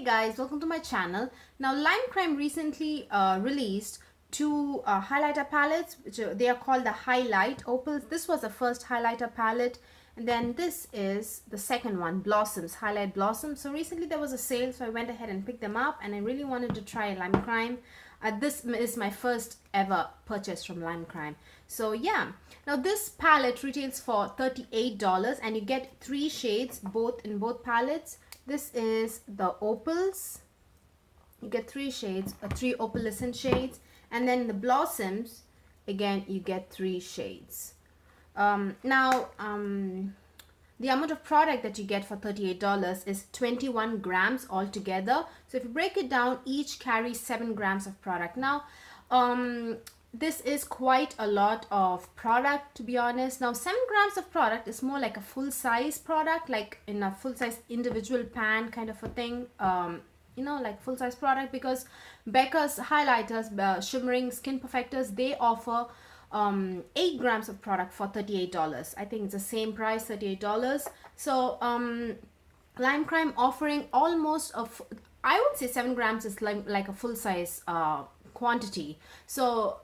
Hey guys, welcome to my channel. Now LimeCrime recently released two highlighter palettes, which they are called the Hi-Lite Opals. This was the first highlighter palette, and then this is the second one, Blossoms, Highlight Blossoms. So recently there was a sale, so I went ahead and picked them up, and I really wanted to try LimeCrime. This is my first ever purchase from LimeCrime. So yeah, now this palette retails for $38 and you get 3 shades in both palettes. This is the Opals. You get 3 shades, 3 opalescent shades, and then the Blossoms, again you get 3 shades. The amount of product that you get for $38 is 21 grams altogether. So if you break it down, each carries 7 grams of product. Now, this is quite a lot of product, to be honest. Now 7 grams of product is more like a full-size product, like in a full-size individual pan kind of a thing, you know, like full-size product, because Becca's highlighters, shimmering skin perfectors, they offer 8 grams of product for $38. I think it's the same price, $38. So LimeCrime offering almost I would say 7 grams is like a full-size quantity. So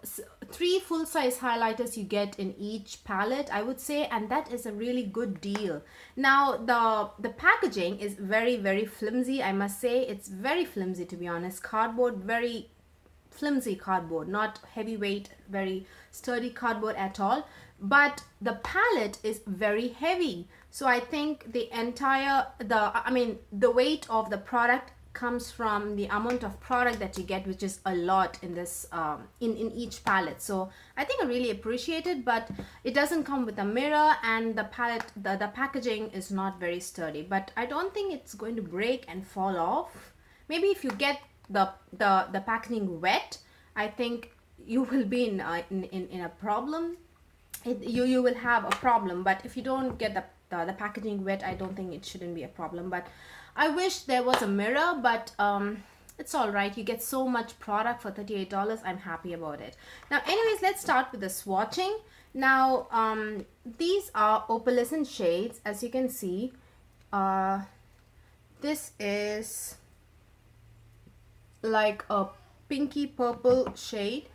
3 full-size highlighters you get in each palette, I would say, and that is a really good deal. Now the packaging is very flimsy, I must say. It's very flimsy, to be honest. Cardboard, very flimsy cardboard, not heavyweight, very sturdy cardboard at all. But the palette is very heavy, so I think the weight of the product comes from the amount of product that you get, which is a lot in this in each palette. So I think I really appreciate it, but it doesn't come with a mirror, and the palette, the packaging is not very sturdy, but I don't think it's going to break and fall off. Maybe if you get the packaging wet, I think you will be in a problem. You will have a problem. But if you don't get the packaging wet, I don't think it shouldn't be a problem. But I wish there was a mirror, but it's all right. You get so much product for $38. I'm happy about it. Now anyways, let's start with the swatching. Now these are opalescent shades, as you can see. This is like a pinky purple shade.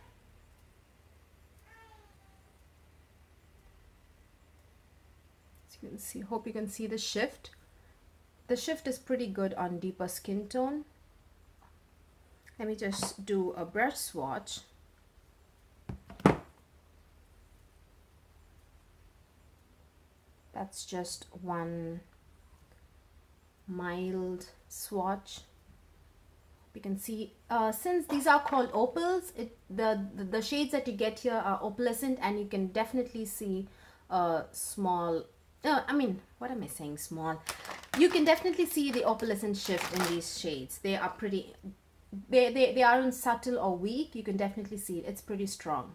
As you can see, hope you can see the shift. The shift is pretty good on deeper skin tone. Let me just do a brush swatch. That's just one mild swatch. You can see, since these are called opals, the shades that you get here are opalescent, and you can definitely see a small, what am I saying, small? You can definitely see the opalescent shift in these shades. They are pretty, they aren't subtle or weak. You can definitely see it. It's pretty strong.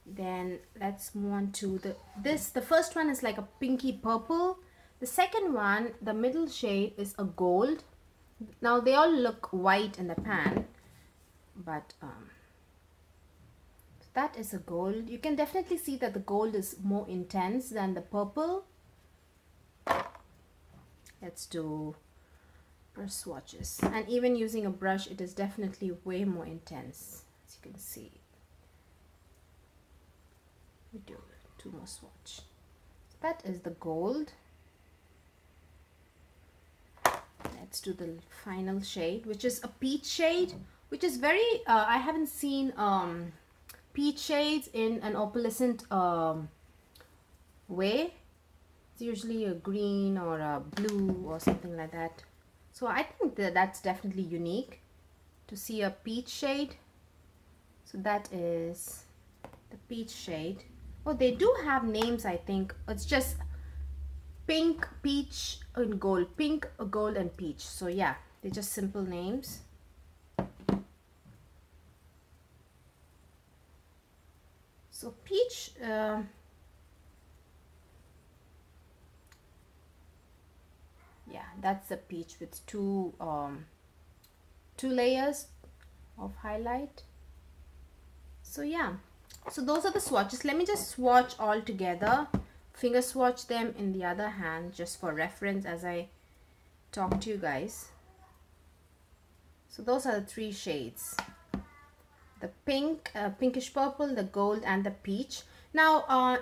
Then let's move on to the first one is like a pinky purple. The second one, the middle shade, is a gold. Now they all look white in the pan, but that is a gold. You can definitely see that the gold is more intense than the purple. Let's do brush swatches, and even using a brush, it is definitely way more intense, as you can see. We do 2 more swatch. So that is the gold. Let's do the final shade, which is a peach shade, which is very I haven't seen peach shades in an opalescent way. It's usually a green or a blue or something like that. So I think that's definitely unique to see a peach shade. So that is the peach shade. Oh, they do have names, I think. It's just pink, peach, and gold. Pink, gold, and peach. So yeah, they're just simple names. So peach, yeah, that's the peach with two layers of highlight. So yeah, so those are the swatches. Let me just swatch all together. Finger swatch them in the other hand, just for reference as I talk to you guys. So those are the three shades: the pink, pinkish purple, the gold, and the peach. Now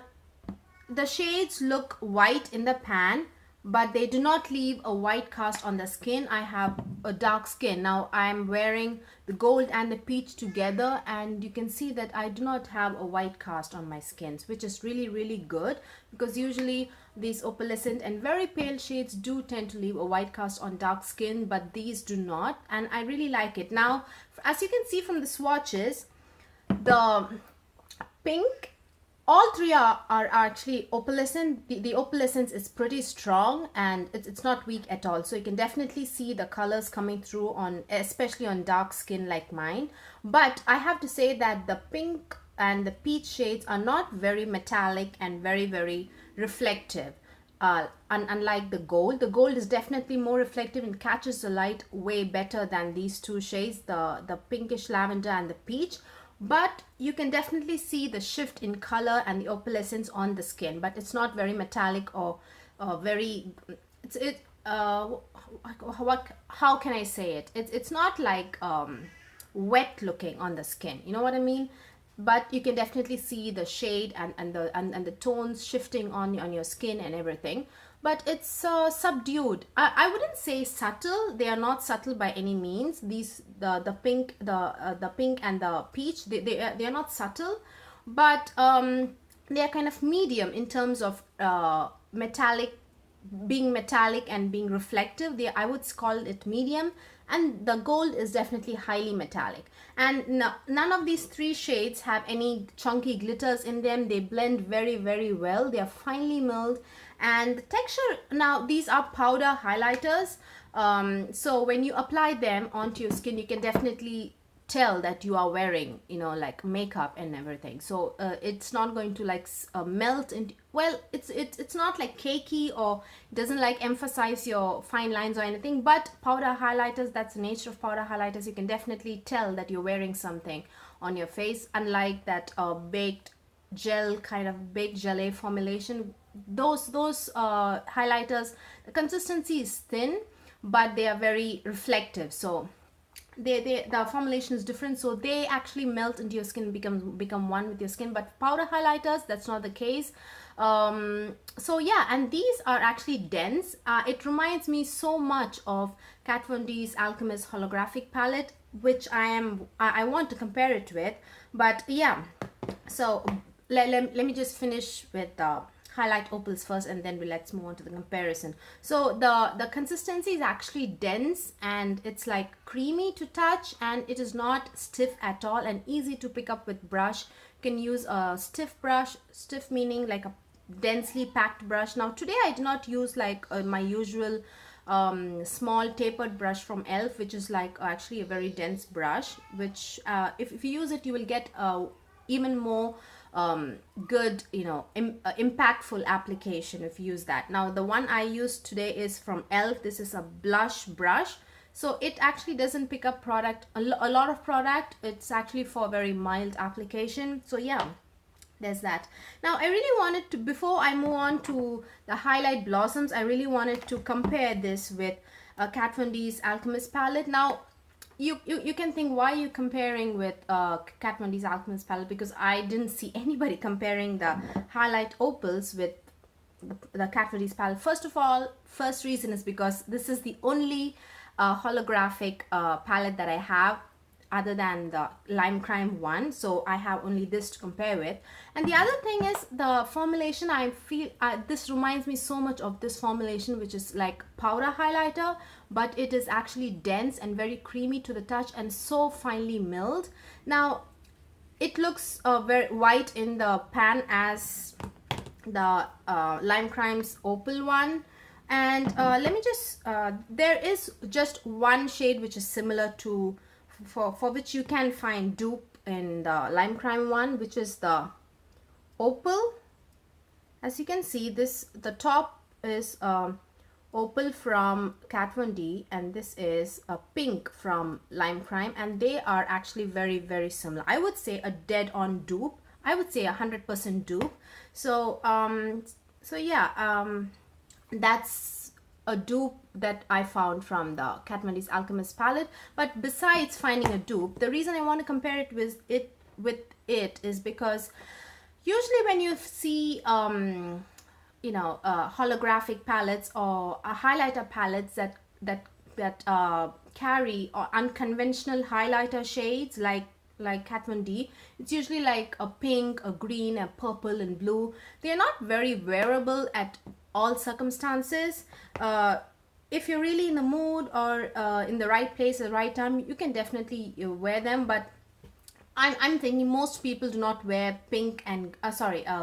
the shades look white in the pan, but they do not leave a white cast on the skin. I have a dark skin. Now I'm wearing the gold and the peach together, and you can see that I do not have a white cast on my skin, which is really, really good, because usually these opalescent and very pale shades do tend to leave a white cast on dark skin, but these do not, and I really like it. Now, as you can see from the swatches, the pink, all three are actually opalescent. The opalescence is pretty strong, and it's not weak at all. So you can definitely see the colors coming through on, especially on dark skin like mine. But I have to say that the pink and the peach shades are not very metallic and very, very reflective. Unlike the gold is definitely more reflective and catches the light way better than these two shades, the pinkish lavender and the peach. But you can definitely see the shift in color and the opalescence on the skin, but it's not very metallic or very, how can I say it? It's not like wet looking on the skin, you know what I mean? But you can definitely see the shade and the tones shifting on your skin and everything. But it's subdued. I wouldn't say subtle. They are not subtle by any means. These the pink and the peach, they are not subtle, but they are kind of medium in terms of being metallic and being reflective. I would call it medium, and the gold is definitely highly metallic. And none of these three shades have any chunky glitters in them. They blend very, very well. They are finely milled, and the texture, now these are powder highlighters, so when you apply them onto your skin, you can definitely tell that you are wearing, you know, like makeup and everything. So it's not going to like melt into, well, it's not like cakey, or it doesn't like emphasize your fine lines or anything. But powder highlighters, that's the nature of powder highlighters, you can definitely tell that you're wearing something on your face, unlike that baked gel, kind of baked gelée formulation. Those highlighters, the consistency is thin, but they are very reflective. So the formulation is different, so they actually melt into your skin, become one with your skin. But powder highlighters, that's not the case. So yeah, and these are actually dense. It reminds me so much of Kat Von D's Alchemist Holographic palette, which I want to compare it with. But yeah, so let me just finish with the Hi-Lite Opals first, and then let's move on to the comparison. So the consistency is actually dense, and it's like creamy to touch, and it is not stiff at all, and easy to pick up with brush. You can use a stiff brush, stiff meaning like a densely packed brush. Now today I did not use like my usual small tapered brush from ELF, which is like actually a very dense brush, which if you use it, you will get even more good, you know, impactful application if you use that. Now the one I used today is from ELF. This is a blush brush, so it actually doesn't pick up product, a lot of product. It's actually for very mild application. So yeah, there's that. Now I really wanted to, before I move on to the Hi-Lite Blossoms, I really wanted to compare this with Kat Von D's Alchemist palette. Now you can think, why are you comparing with Kat Von D's Alchemist palette? Because I didn't see anybody comparing the Hi-Lite Opals with the Kat Von D's palette. First of all, first reason is because this is the only holographic palette that I have, other than the LimeCrime one. So I have only this to compare with. And the other thing is the formulation. I feel this reminds me so much of this formulation, which is like powder highlighter, but it is actually dense and very creamy to the touch, and so finely milled. Now it looks very white in the pan as the LimeCrime's Opal one. And let me just there is just one shade which is similar to, for which you can find dupe in the LimeCrime one, which is the Opal. As you can see, the top is Opal from Kat Von D, and this is a pink from LimeCrime, and they are actually very, very similar. I would say a dead-on dupe. I would say 100% dupe. So so yeah, that's a dupe that I found from the KVD Alchemist palette. But besides finding a dupe, the reason I want to compare it with it is because usually when you see holographic palettes or highlighter palettes that carry or unconventional highlighter shades like KVD, it's usually like a pink, a green, a purple, and blue. They are not very wearable at all circumstances. If you're really in the mood or in the right place at the right time, you can definitely wear them. But I'm thinking most people do not wear pink and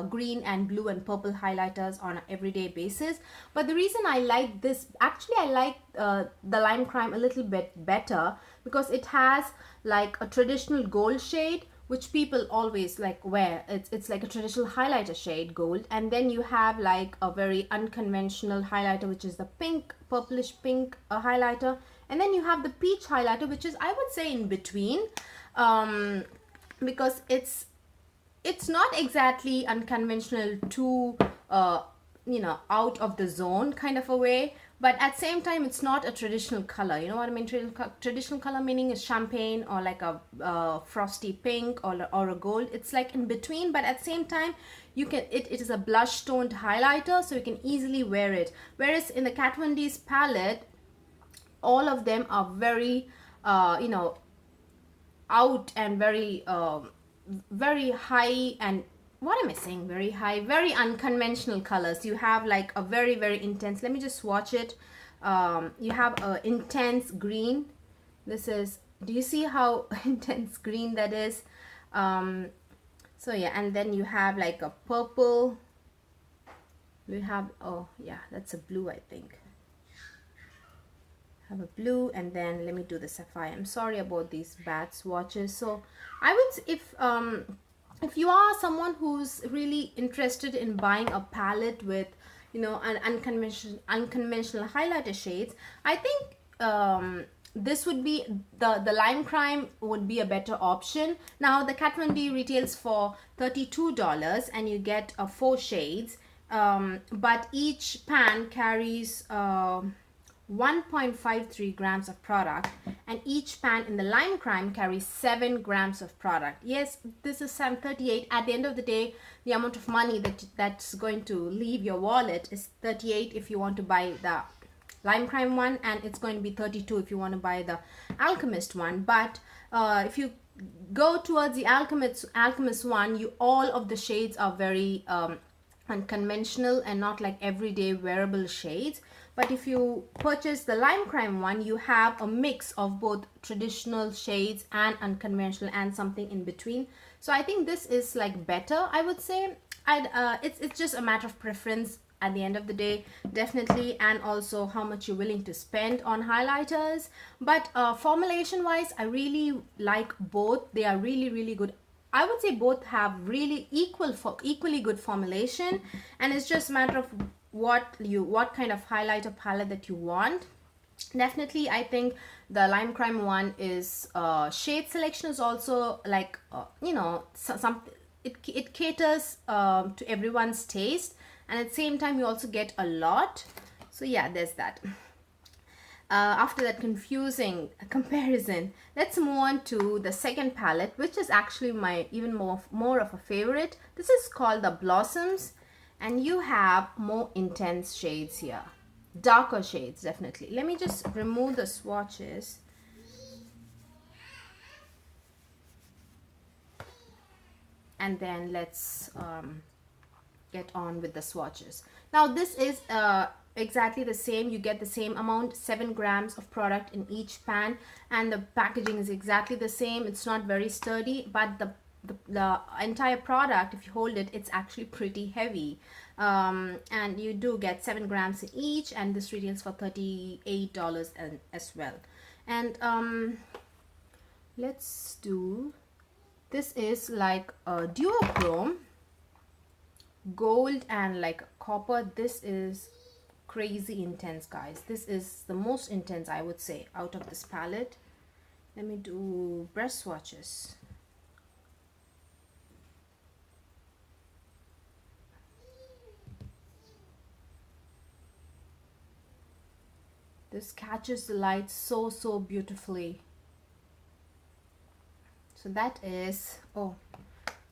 green and blue and purple highlighters on an everyday basis. But the reason I like this, actually I like the LimeCrime a little bit better because it has like a traditional gold shade which people always like wear. It's like a traditional highlighter shade, gold, and then you have like a very unconventional highlighter which is the pink, purplish pink highlighter, and then you have the peach highlighter which is, I would say, in between. Because it's not exactly unconventional to out of the zone kind of a way, but at same time it's not a traditional color. You know what I mean? Traditional color meaning is champagne or like a frosty pink or a gold. It's like in between, but at the same time you can it is a blush toned highlighter, so you can easily wear it. Whereas in the KVD's palette, all of them are very out and very very high, and what am I saying, very high, very unconventional colors. You have like a very intense, let me just swatch it. You have a intense green. This is, do you see how intense green that is? So yeah, and then you have like a purple. We have, oh yeah, that's a blue, I think. Have a blue, and then let me do the sapphire. I'm sorry about these bad swatches. So I would, if you are someone who's really interested in buying a palette with an unconventional highlighter shades, I think this would be the LimeCrime would be a better option. Now the KVD retails for $32 and you get 4 shades, but each pan carries 1.53 grams of product, and each pan in the LimeCrime carries 7 grams of product. Yes, this is 38. At the end of the day, the amount of money that's going to leave your wallet is 38 if you want to buy the LimeCrime one, and it's going to be 32 if you want to buy the Alchemist one. But if you go towards the Alchemist one, all of the shades are very unconventional and not like everyday wearable shades. But if you purchase the LimeCrime one, you have a mix of both traditional shades and unconventional and something in between. So I think this is like better, I would say. It's just a matter of preference at the end of the day, definitely, and also how much you're willing to spend on highlighters. But formulation wise, I really like both. They are really good. I would say both have really equally good formulation, and it's just a matter of what kind of highlighter palette that you want. Definitely, I think the LimeCrime one is shade selection is also like it caters to everyone's taste, and at the same time you also get a lot. So yeah, there's that. After that confusing comparison, let's move on to the second palette, which is actually my even more of a favorite. This is called the Blossoms, and you have more intense shades here, darker shades, definitely. Let me just remove the swatches. And then let's get on with the swatches. Now this is exactly the same. You get the same amount, 7 grams of product in each pan, and the packaging is exactly the same. It's not very sturdy, but the entire product, if you hold it, it's actually pretty heavy. And you do get 7 grams in each, and this retails for $38 as well. And let's do, this is like a duochrome, gold and like copper. This is crazy intense, guys. This is the most intense, I would say, out of this palette. Let me do brush swatches. This catches the light so beautifully. So that is, oh,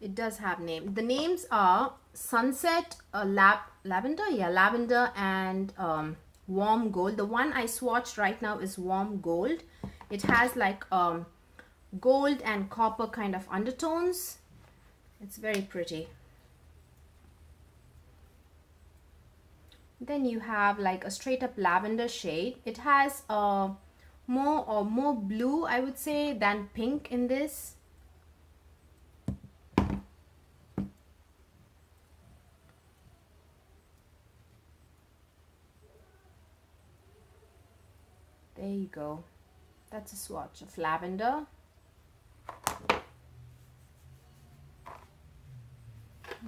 it does have name. The names are Sunset, Lavender, yeah, Lavender, and Warm Gold. The one I swatched right now is Warm Gold. It has like gold and copper kind of undertones. It's very pretty. Then you have like a straight up lavender shade. It has more blue, I would say, than pink in this. There you go. That's a swatch of lavender.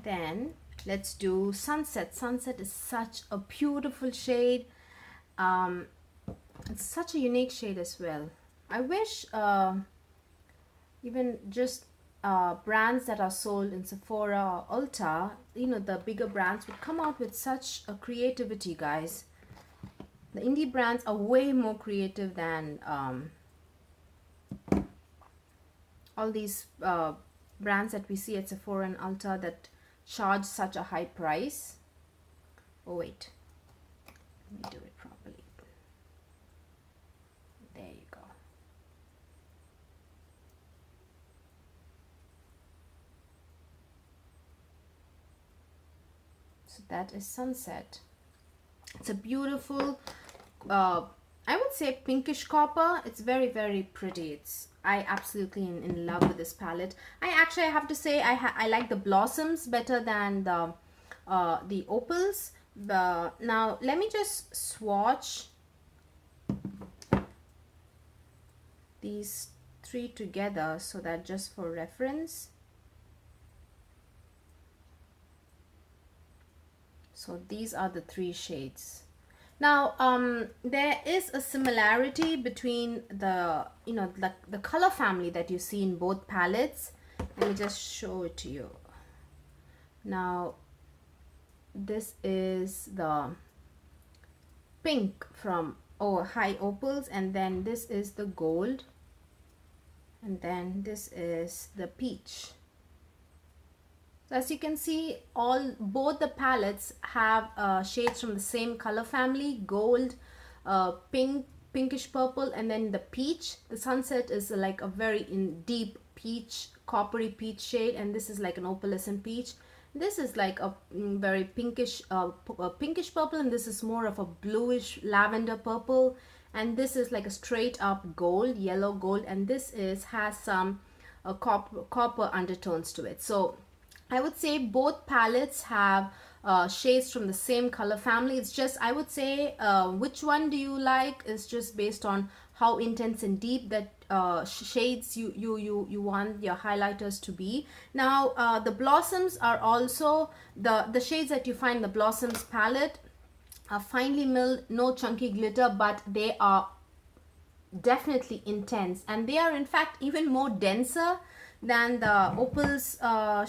Then let's do Sunset. Sunset is such a beautiful shade. It's such a unique shade as well. I wish even just brands that are sold in Sephora or Ulta, you know, the bigger brands would come out with such a creativity, guys. The indie brands are way more creative than all these brands that we see at Sephora and Ulta that charge such a high price. Oh wait, let me do it properly. There you go. So that is Sunset. It's a beautiful I would say pinkish copper. It's very pretty. I absolutely in love with this palette. I have to say I like the Blossoms better than the Opals. Now let me just swatch these three together so that just for reference. So these are the three shades. Now there is a similarity between the the color family that you see in both palettes. Let me just show it to you. Now this is the pink from High Opals, and then this is the gold, and then this is the peach. So as you can see, both the palettes have shades from the same color family: gold, pink, pinkish purple, and then the peach. The Sunset is like a very deep peach, coppery peach shade, and this is like an opalescent peach. This is like a very pinkish purple, and this is more of a bluish lavender purple, and this is like a straight up gold, yellow gold, and this has some copper undertones to it. So I would say both palettes have shades from the same color family. It's just, I would say, which one do you like is just based on how intense and deep that shades you want your highlighters to be. Now the Blossoms are also the shades that you find in the Blossoms palette are finely milled, no chunky glitter, but they are definitely intense, and they are in fact even more denser than the Opals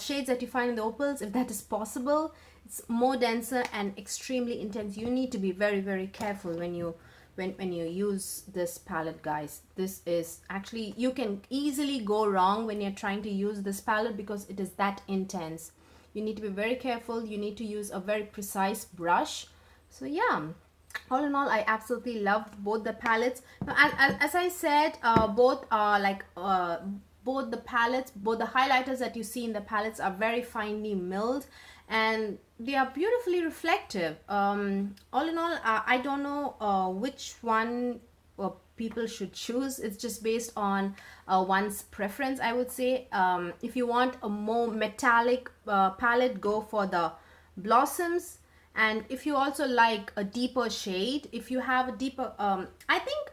shades that you find in the Opals, if that is possible. It's more denser and extremely intense. You need to be very careful when you use this palette, guys. This is actually, you can easily go wrong when you're trying to use this palette because it is that intense. You need to be very careful. You need to use a very precise brush. So yeah, all in all, I absolutely love both the palettes. Now, as I said, both are like both the palettes, both the highlighters that you see in the palettes are very finely milled, and they are beautifully reflective. All in all, I don't know which one people should choose. It's just based on one's preference, I would say. If you want a more metallic palette, go for the Blossoms. And if you also like a deeper shade, if you have a deeper, I think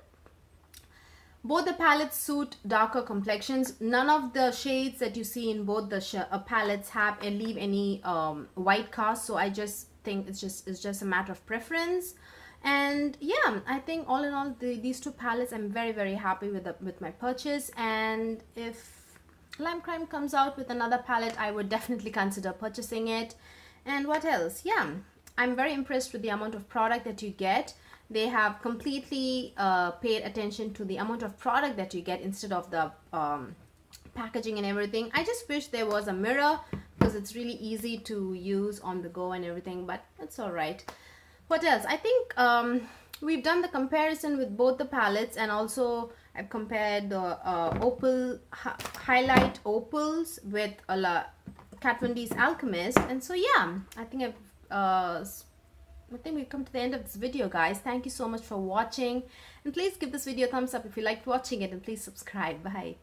both the palettes suit darker complexions. None of the shades that you see in both the palettes leave any white cast. So I just think it's just a matter of preference. And yeah, I think all in all, these two palettes, I'm very happy with my purchase. And if LimeCrime comes out with another palette, I would definitely consider purchasing it. And what else? Yeah, I'm very impressed with the amount of product that you get. They have completely paid attention to the amount of product that you get instead of the packaging and everything. I just wish there was a mirror because it's really easy to use on the go and everything, but it's all right. What else? I think we've done the comparison with both the palettes, and also I've compared the Hi-Lite Opals with Kat Von D's Alchemist. And so yeah, I think we've come to the end of this video, guys. Thank you so much for watching, and please give this video a thumbs up if you liked watching it, and please subscribe. Bye.